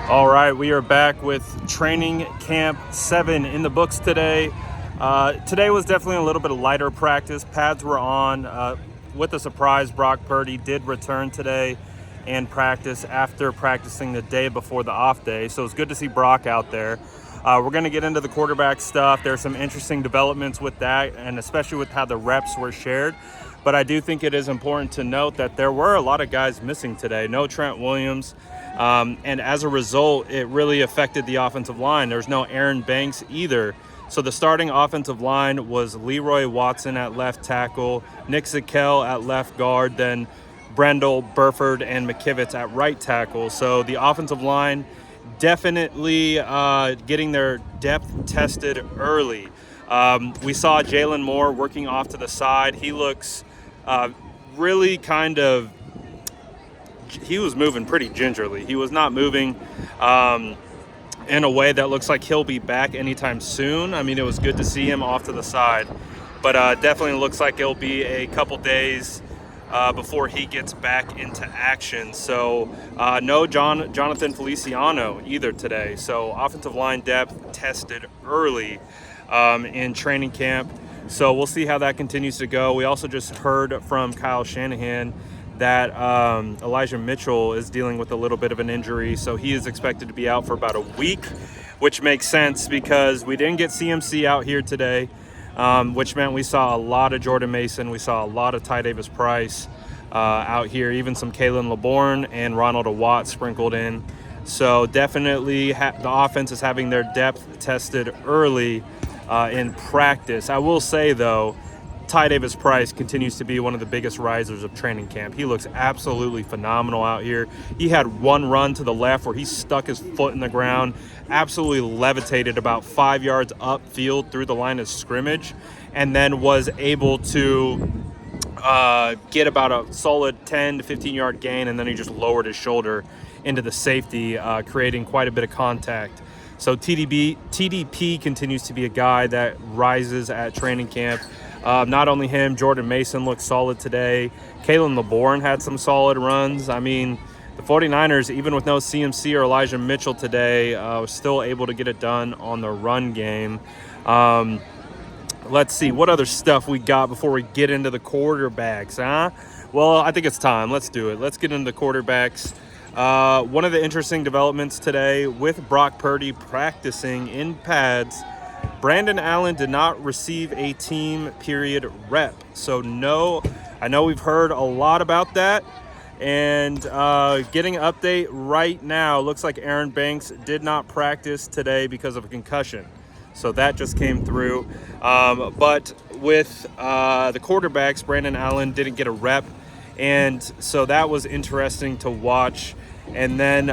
All right, we are back with training camp 7 in the books today. Today was definitely a little bit of lighter practice. Pads were on. With a surprise, Brock Purdy did return today and practice after practicing the day before the off day. So it's good to see Brock out there. We're going to get into the quarterback stuff. There's some interesting developments with that, and especially with how the reps were shared. But I do think it is important to note that there were a lot of guys missing today. No Trent Williams. And as a result, it really affected the offensive line. There's no Aaron Banks either. So the starting offensive line was Leroy Watson at left tackle, Nick Zakel at left guard, then Brendel, Burford, and McKivitz at right tackle. So the offensive line definitely getting their depth tested early. We saw Jalen Moore working off to the side. He looks really he was moving pretty gingerly. He was not moving in a way that looks like he'll be back anytime soon. I mean, it was good to see him off to the side, but definitely looks like it'll be a couple days before he gets back into action. So no Jonathan Feliciano either today. So offensive line depth tested early in training camp. So we'll see how that continues to go. We also just heard from Kyle Shanahan that Elijah Mitchell is dealing with a little bit of an injury. So he is expected to be out for about a week, which makes sense because we didn't get CMC out here today, which meant we saw a lot of Jordan Mason. We saw a lot of Ty Davis Price out here, even some Kalen LeBourne and Ronald Watt sprinkled in. So definitely the offense is having their depth tested early in practice. I will say, though, Ty Davis Price continues to be one of the biggest risers of training camp. He looks absolutely phenomenal out here. He had one run to the left where he stuck his foot in the ground, absolutely levitated about 5 yards upfield through the line of scrimmage, and then was able to get about a solid 10 to 15 yard gain, and then he just lowered his shoulder into the safety, creating quite a bit of contact. So TDP continues to be a guy that rises at training camp. Not only him, Jordan Mason looked solid today. Kalen LeBourne had some solid runs. I mean, the 49ers, even with no CMC or Elijah Mitchell today, was still able to get it done on the run game. Let's see, what other stuff we got before we get into the quarterbacks, huh? Well, I think it's time. Let's do it. Let's get into the quarterbacks. One of the interesting developments today with Brock Purdy practicing in pads, Brandon Allen did not receive a team period rep. So no, I know we've heard a lot about that. And getting an update right now, looks like Aaron Banks did not practice today because of a concussion. So that just came through. But with the quarterbacks, Brandon Allen didn't get a rep. And so that was interesting to watch. And then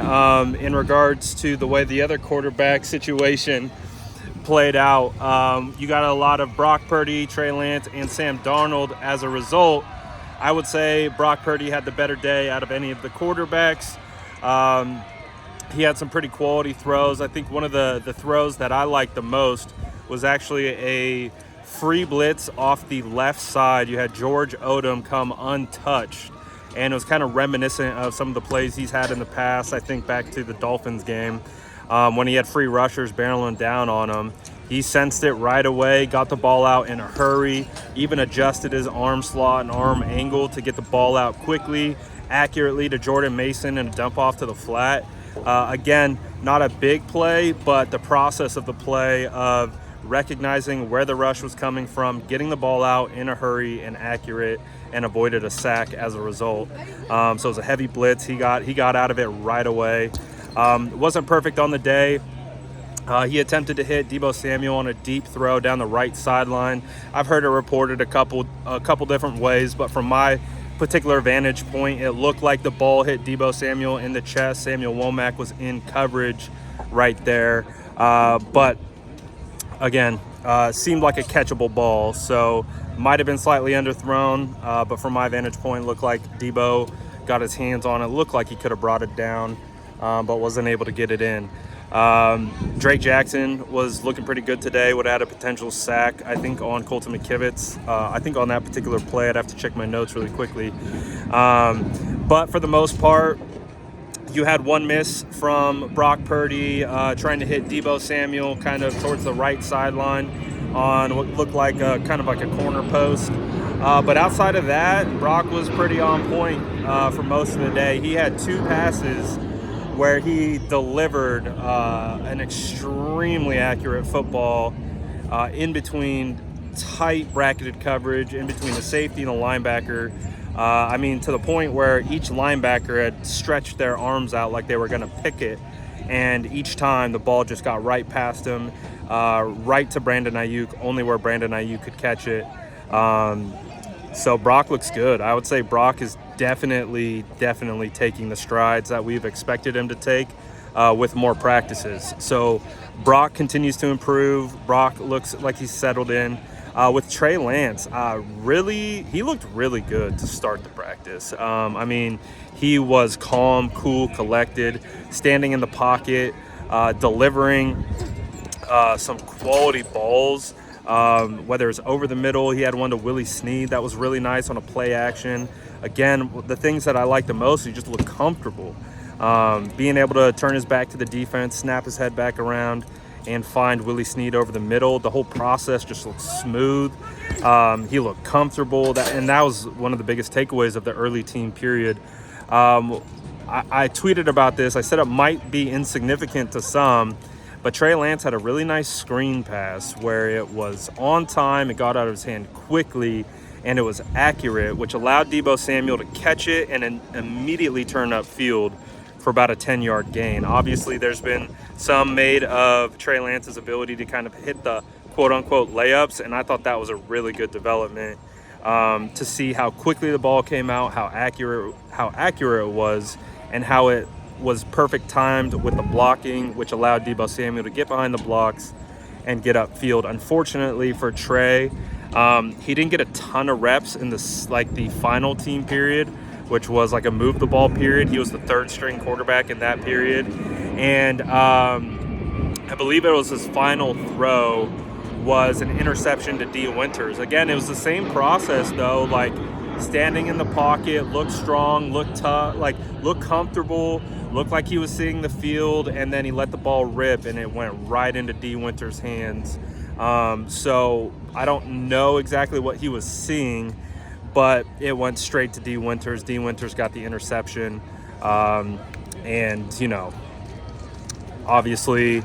in regards to the way the other quarterback situation played out, you got a lot of Brock Purdy, Trey Lance, and Sam Darnold. As a result, I would say Brock Purdy had the better day out of any of the quarterbacks. He had some pretty quality throws. I think one of the throws that I liked the most was actually a free blitz off the left side. You had George Odom come untouched, and it was kind of reminiscent of some of the plays he's had in the past. I think back to the Dolphins game when he had free rushers barreling down on him. He sensed it right away, got the ball out in a hurry, even adjusted his arm slot and arm angle to get the ball out quickly, accurately to Jordan Mason and dump off to the flat. Again, not a big play, but the process of the play of recognizing where the rush was coming from, getting the ball out in a hurry and accurate, and avoided a sack as a result. So it was a heavy blitz. He got out of it right away. Wasn't perfect on the day. He attempted to hit Deebo Samuel on a deep throw down the right sideline. I've heard it reported a couple different ways, but from my particular vantage point, it looked like the ball hit Deebo Samuel in the chest. Samuel Womack was in coverage right there. But again, seemed like a catchable ball, so might have been slightly underthrown, but from my vantage point, it looked like Deebo got his hands on it. Looked like he could have brought it down, but wasn't able to get it in. Drake Jackson was looking pretty good today. Would have had a potential sack, I think, on Colton McKivitz. I think on that particular play, I'd have to check my notes really quickly. But for the most part, You had one miss from Brock Purdy trying to hit Deebo Samuel kind of towards the right sideline on what looked like kind of like a corner post. But outside of that, Brock was pretty on point for most of the day. He had 2 passes where he delivered an extremely accurate football in between tight bracketed coverage, in between the safety and the linebacker. I mean, to the point where each linebacker had stretched their arms out like they were going to pick it, and each time the ball just got right past him, right to Brandon Ayuk, only where Brandon Ayuk could catch it. So Brock looks good. I would say Brock is definitely taking the strides that we've expected him to take with more practices. So Brock continues to improve. Brock looks like he's settled in. With Trey Lance, he looked really good to start the practice. I mean, he was calm, cool, collected, standing in the pocket, delivering some quality balls, whether it's over the middle. He had one to Willie Snead that was really nice on a play action. Again, the things that I like the most, he just looked comfortable. Being able to turn his back to the defense, snap his head back around, and find Willie Snead over the middle. The whole process just looked smooth. He looked comfortable, and that was one of the biggest takeaways of the early team period. I tweeted about this. I said it might be insignificant to some, but Trey Lance had a really nice screen pass where it was on time, it got out of his hand quickly, and it was accurate, which allowed Deebo Samuel to catch it and then immediately turn upfield for about a 10-yard gain. Obviously, there's been some made of Trey Lance's ability to kind of hit the quote-unquote layups, and I thought that was a really good development to see how quickly the ball came out, how accurate it was, and how it was perfect timed with the blocking, which allowed Deebo Samuel to get behind the blocks and get upfield. Unfortunately for Trey, he didn't get a ton of reps in the final team period, which was like a move the ball period. He was the 3rd string quarterback in that period. And I believe it was his final throw was an interception to D. Winters. Again, it was the same process though, like standing in the pocket, looked strong, looked tough, like looked comfortable, looked like he was seeing the field, and then he let the ball rip and it went right into D. Winters' hands. So I don't know exactly what he was seeing, but it went straight to D. Winters. D. Winters got the interception. And, you know, obviously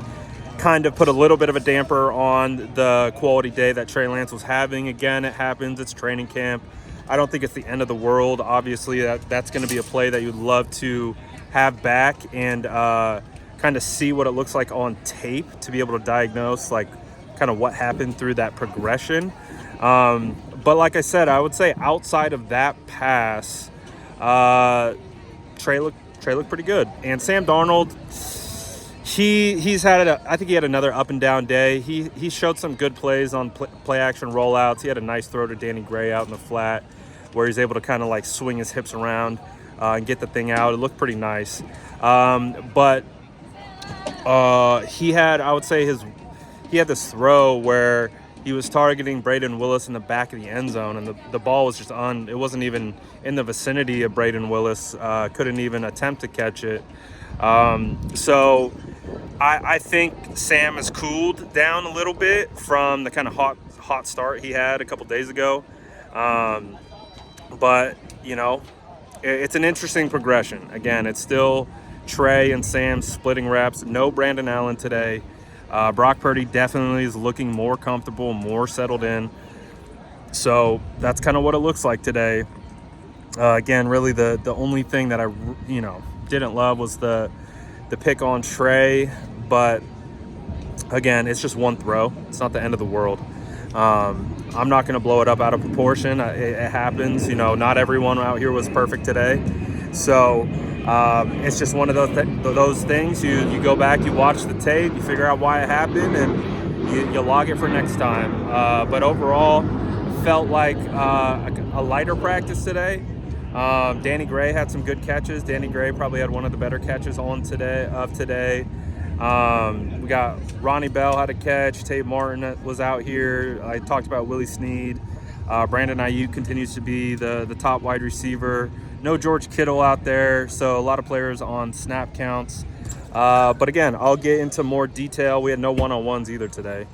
kind of put a little bit of a damper on the quality day that Trey Lance was having. Again, it happens. It's training camp. I don't think it's the end of the world. Obviously, that's going to be a play that you'd love to have back and kind of see what it looks like on tape to be able to diagnose, like, kind of what happened through that progression. But like I said, I would say outside of that pass, Trey looked pretty good. And Sam Darnold, he's had I think he had another up and down day. He showed some good plays on play action rollouts. He had a nice throw to Danny Gray out in the flat where he's able to kind of like swing his hips around and get the thing out. It looked pretty nice. But he had, I would say he had this throw where he was targeting Braden Willis in the back of the end zone, and the ball was just it wasn't even in the vicinity of Braden Willis, couldn't even attempt to catch it. So I think Sam has cooled down a little bit from the kind of hot start he had a couple days ago. But, you know, it's an interesting progression. Again, it's still Trey and Sam splitting reps. No Brandon Allen today. Brock Purdy definitely is looking more comfortable, more settled in. So that's kind of what it looks like today. Again, really the only thing that I didn't love was the pick on Trey. But again, it's just one throw. It's not the end of the world. I'm not going to blow it up out of proportion. It happens. Not everyone out here was perfect today. So it's just one of those things. You go back, you watch the tape, you figure out why it happened, and you log it for next time. But overall, felt like a lighter practice today. Danny Gray had some good catches. Danny Gray probably had one of the better catches today. We got Ronnie Bell had a catch. Tate Martin was out here. I talked about Willie Snead. Brandon Ayuk continues to be the top wide receiver. No George Kittle out there, so a lot of players on snap counts. But again, I'll get into more detail. We had no one-on-ones either today.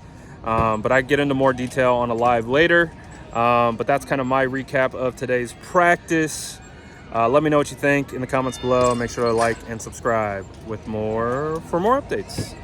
But I get into more detail on a live later. But that's kind of my recap of today's practice. Let me know what you think in the comments below. Make sure to like and subscribe for more updates.